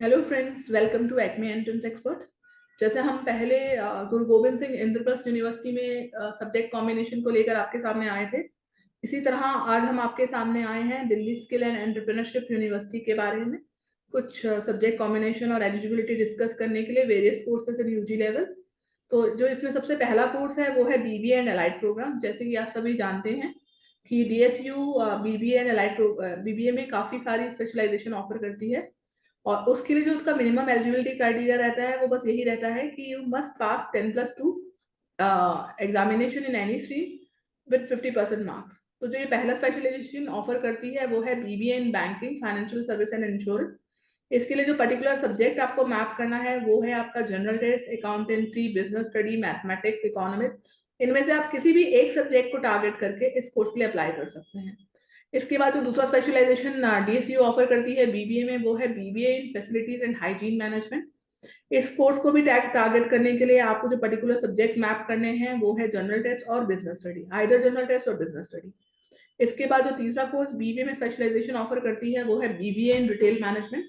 Hello friends, welcome to Acme entrance expert. जैसे हम पहले गुरु गोविंद सिंह इंद्रप्रस्थ यूनिवर्सिटी में सब्जेक्ट कॉम्बिनेशन को लेकर आपके सामने आए थे, इसी तरह आज हम आपके सामने आए हैं Delhi skill and entrepreneurship university के बारे में कुछ सब्जेक्ट कॉम्बिनेशन और एलिजिबिलिटी डिस्कस करने के लिए various courses in UG level. तो जो इसमें सबसे पहला कोर्स है वो है बीबीए एंड एलाइड प्रोग्राम। जैसे कि आप सभी जानते हैं कि DSU BBA and allied BBA में काफ़ी सारी स्पेशलाइजेशन ऑफर करती है, और उसके लिए जो उसका मिनिमम एलिजिबिलिटी क्राइटेरिया रहता है वो बस यही रहता है कि you must pass 10+2 examination in any stream with 50% marks. तो जो ये पहला स्पेशलाइजेशन ऑफर करती है वो है BBA in banking, financial service and insurance. इसके लिए जो पर्टिकुलर सब्जेक्ट आपको मैप करना है वो है आपका general test, accountancy, business study, mathematics, economics. इनमें से आप किसी भी एक सब्जेक्ट को टारगेट करके इस कोर्स के लिए अप्लाई कर सकते हैं। इसके बाद जो दूसरा स्पेशलाइजेशन डीएसयू ऑफर करती है बीबीए में वो है BBA in facilities and hygiene management. इस कोर्स को भी टारगेट करने के लिए आपको जो पर्टिकुलर सब्जेक्ट मैप करने हैं वो है जनरल टेस्ट और business study, either general test और बिजनेस स्टडी। इसके बाद जो तीसरा कोर्स बीबीए में स्पेशलाइजेशन ऑफर करती है वो है बीबीए इन रिटेल मैनेजमेंट।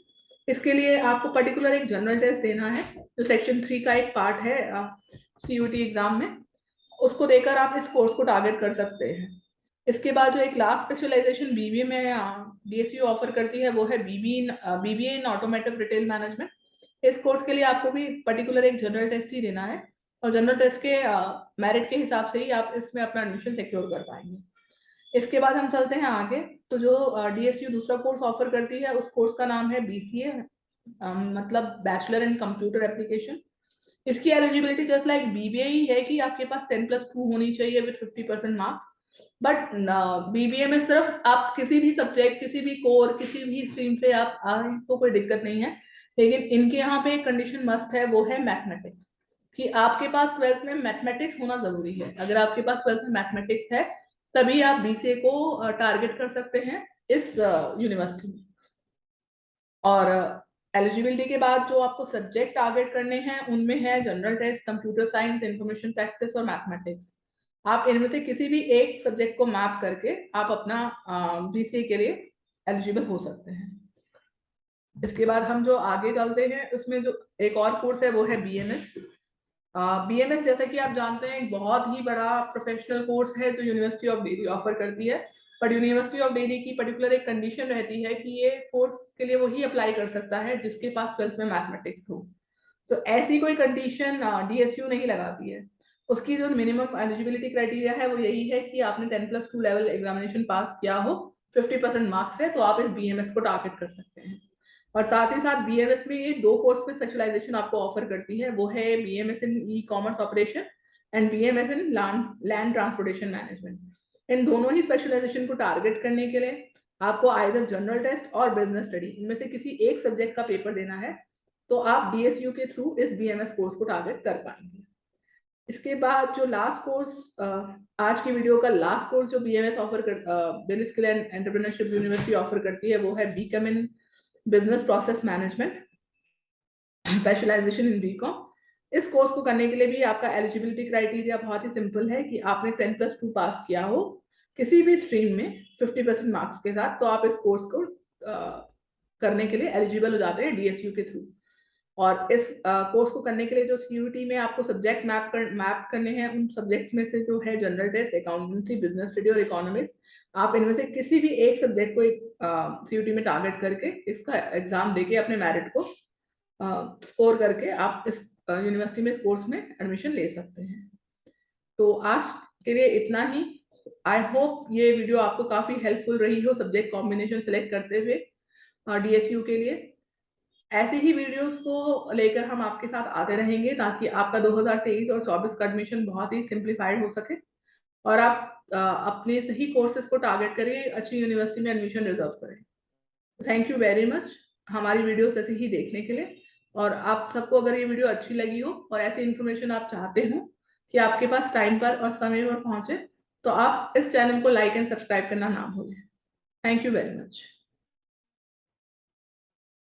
इसके लिए आपको पर्टिकुलर एक जनरल टेस्ट देना है जो सेक्शन 3 का एक पार्ट है सीयूटी एग्जाम में। उसको देकर आप इस कोर्स को टारगेट कर सकते हैं। इसके बाद जो एक लास्ट स्पेशलाइजेशन बीबीए में डीएसयू ऑफर करती है वो है बीबीए इन ऑटोमेटिव रिटेल मैनेजमेंट। इस कोर्स के लिए आपको भी पर्टिकुलर एक जनरल टेस्ट ही देना है, और जनरल टेस्ट के मेरिट के हिसाब से ही आप इसमें अपना एडमिशन सिक्योर कर पाएंगे। इसके बाद हम चलते हैं आगे। तो जो डीएसयू दूसरा कोर्स ऑफर करती है उस कोर्स का नाम है बीसीए, मतलब बैचलर इन कंप्यूटर एप्लीकेशन। इसकी एलिजिबिलिटी जस्ट लाइक बीबीए ही है कि आपके पास 10+2 होनी चाहिए विद 50% मार्क्स। बट बीबीए में सिर्फ आप किसी भी सब्जेक्ट, किसी भी कोर, किसी भी स्ट्रीम से आप आए तो कोई दिक्कत नहीं है। लेकिन इनके यहाँ पे एक कंडीशन मस्ट है, वो है मैथमेटिक्स, कि आपके पास 12th में मैथमेटिक्स होना जरूरी है। अगर आपके पास 12th में मैथमेटिक्स है तभी आप बीसीए को टारगेट कर सकते हैं इस यूनिवर्सिटी में। और एलिजिबिलिटी के बाद जो आपको सब्जेक्ट टारगेट करने हैं उनमें है general test, computer science, information practice और मैथमेटिक्स। आप इनमें से किसी भी एक सब्जेक्ट को मैप करके आप अपना बीसीए के लिए एलिजिबल हो सकते हैं। इसके बाद हम जो आगे चलते हैं उसमें जो एक और कोर्स है वो है बीएमएस। बीएमएस जैसा कि आप जानते हैं एक बहुत ही बड़ा प्रोफेशनल कोर्स है जो यूनिवर्सिटी ऑफ दिल्ली ऑफर करती है। बट यूनिवर्सिटी ऑफ दिल्ली की पर्टिकुलर एक कंडीशन रहती है कि ये कोर्स के लिए वही अप्लाई कर सकता है जिसके पास 12th में मैथमेटिक्स हो। तो ऐसी कोई कंडीशन डीएसयू नहीं लगाती है। उसकी जो मिनिमम एलिजिबिलिटी क्राइटेरिया है वो यही है कि आपने 10+2 लेवल एग्जामिनेशन पास किया हो, 50% मार्क्स है, तो आप इस बीएमएस को टारगेट कर सकते हैं। और साथ ही साथ बीएमएस में ये दो कोर्स में स्पेशलाइजेशन आपको ऑफर करती है, वो है BMS in e commerce operation and BMS in land transportation management. इन दोनों ही स्पेशलाइजेशन को टारगेट करने के लिए आपको आइदर जनरल टेस्ट और बिजनेस स्टडी, इनमें से किसी एक सब्जेक्ट का पेपर देना है, तो आप डीएसयू के थ्रू इस बीएमएस कोर्स को टारगेट कर पाएंगे। इसके बाद जो लास्ट कोर्स, आज की वीडियो का लास्ट कोर्स जो बीएमएस ऑफर कर Delhi skill and entrepreneurship university offer करती है वो है BCom in business process management, specialization in BCom. इस कोर्स को करने के लिए भी आपका एलिजिबिलिटी क्राइटेरिया बहुत ही सिंपल है कि आपने 10+2 पास किया हो किसी भी स्ट्रीम में 50% मार्क्स के साथ, तो आप इस कोर्स को करने के लिए एलिजिबल हो जाते हैं डीएसयू के थ्रू। और इस कोर्स को करने के लिए जो सीयूटी में आपको सब्जेक्ट मैप करने हैं उन सब्जेक्ट्स में से जो है general test, accountancy, business study और इकोनॉमिक्स, आप इनमें से किसी भी एक सब्जेक्ट को सीयूटी में टारगेट करके इसका एग्जाम देके अपने मेरिट को स्कोर करके आप इस यूनिवर्सिटी में इस कोर्स में एडमिशन ले सकते हैं। तो आज के लिए इतना ही। आई होप ये वीडियो आपको काफी हेल्पफुल रही हो सब्जेक्ट कॉम्बिनेशन सेलेक्ट करते हुए डीएसयू के लिए। ऐसे ही वीडियोस को लेकर हम आपके साथ आते रहेंगे ताकि आपका 2023 और 24 का एडमिशन बहुत ही सिंप्लीफाइड हो सके और आप अपने सही कोर्सेज को टारगेट करिए, अच्छी यूनिवर्सिटी में एडमिशन रिजर्व करें। थैंक यू वेरी मच हमारी वीडियोस ऐसे ही देखने के लिए। और आप सबको अगर ये वीडियो अच्छी लगी हो और ऐसी इन्फॉर्मेशन आप चाहते हो कि आपके पास टाइम पर और समय पर पहुंचे, तो आप इस चैनल को लाइक एंड सब्सक्राइब करना ना भूलें। Thank you very much.